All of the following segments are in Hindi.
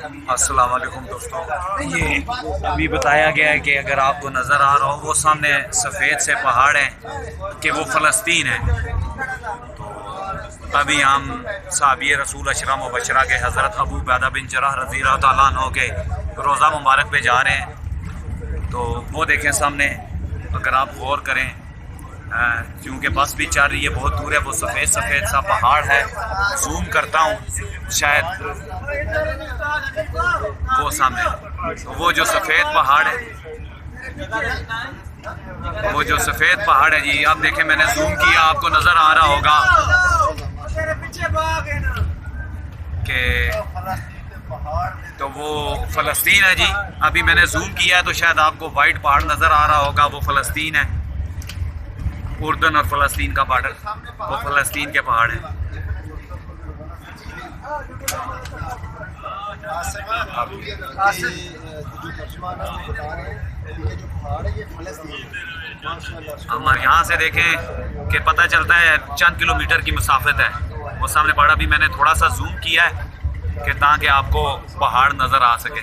अस्सलाम वालेकुम दोस्तों। ये अभी बताया गया है कि अगर आपको नज़र आ रहा हो वो सामने सफ़ेद से पहाड़ हैं कि वो फ़लस्तीन है। तो अभी हम साहबी रसूल अशरम व बशरा के हज़रत अबू उबैदा बिन जराह रज़ी अल्लाह तआला अन्हु के रोज़ा मुबारक पे जा रहे हैं। तो वो देखें सामने, अगर आप गौर करें, क्योंकि बस भी चल रही है, बहुत दूर है, वो सफ़ेद सफ़ेद सा पहाड़ है। जूम करता हूँ, शायद वो सामने, तो वो जो सफ़ेद पहाड़ है, वो जो सफ़ेद पहाड़ है जी, अब देखें मैंने जूम किया, आपको नज़र आ रहा होगा कि तो वो फ़लस्तीन है जी। अभी मैंने जूम किया है तो शायद आपको वाइट पहाड़ नज़र आ रहा होगा, वो फ़लस्तीन है। उर्दन और फ़लस्तीन का बॉर्डर, वो फ़लस्तीन के पहाड़ हैं। हम यहाँ से देखें कि पता चलता है चंद किलोमीटर की मुसाफत है। वो सामने पहाड़, भी मैंने थोड़ा सा जूम किया है कि ताकि आपको पहाड़ नज़र आ सके।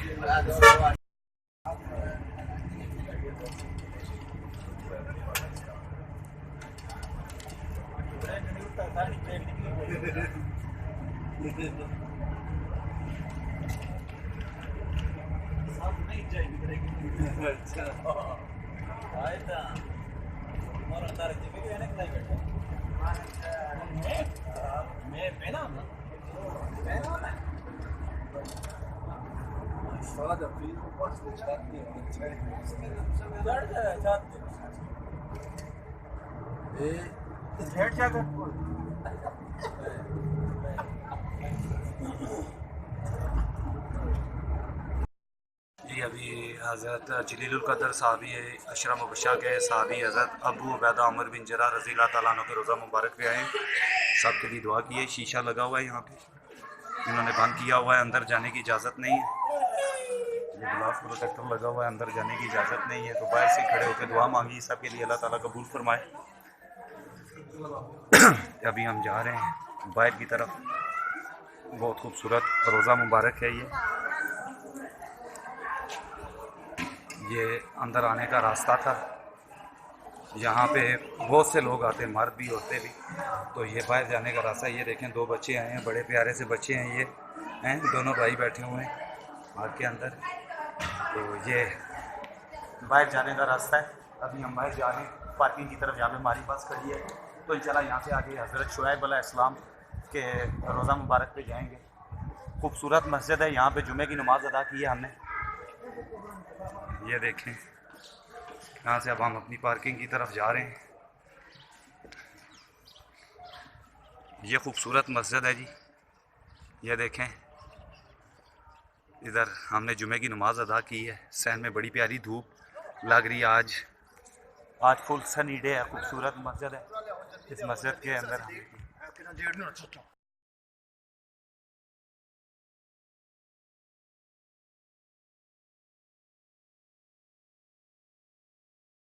जी अभी हज़रत जलीलुल क़द्र साहबी अशरम बशा के साहबी हज़रत अबू उबैदा उमर बिन जराह रज़ी अल्लाह तआला अन्हु के रोज़ा मुबारक पे आए। सब के लिए दुआ की है। शीशा लगा हुआ है यहाँ पे, इन्होंने बंद किया हुआ है, अंदर जाने की इजाज़त नहीं है। ये ग्लास प्रोटेक्टर लगा हुआ है, अंदर जाने की इजाज़त नहीं है। तो बाहर से खड़े होकर दुआ मांगी सब के लिए, अल्लाह ताला कबूल फरमाए। अभी हम जा रहे हैं बाहर की तरफ। बहुत खूबसूरत रोज़ा मुबारक है ये अंदर आने का रास्ता था। यहाँ पे बहुत से लोग आते हैं, मर्द भी औरतें भी। तो ये बाहर जाने का रास्ता, ये देखें दो बच्चे आए हैं, बड़े प्यारे से बच्चे हैं ये हैं, दोनों भाई बैठे हुए हैं पार्क के अंदर। तो ये बाहर जाने का रास्ता है। अभी हम बाहर जा रहे हैं पार्किंग की तरफ, यहाँ पे हमारी बस खड़ी है। तो इंशाल्लाह यहाँ से आगे हज़रत शुएब अलैहिस्सलाम के रोज़ा मुबारक पे जाएंगे। खूबसूरत मस्जिद है, यहाँ पे जुमे की नमाज़ अदा की है हमने। ये देखें, यहाँ से अब हम अपनी पार्किंग की तरफ जा रहे हैं। ये खूबसूरत मस्जिद है जी, ये देखें। इधर हमने जुमे की नमाज़ अदा की है। सहन में बड़ी प्यारी धूप लग रही है आज फुल सनी डे है। खूबसूरत मस्जिद है। इस मस्जिद के अंदर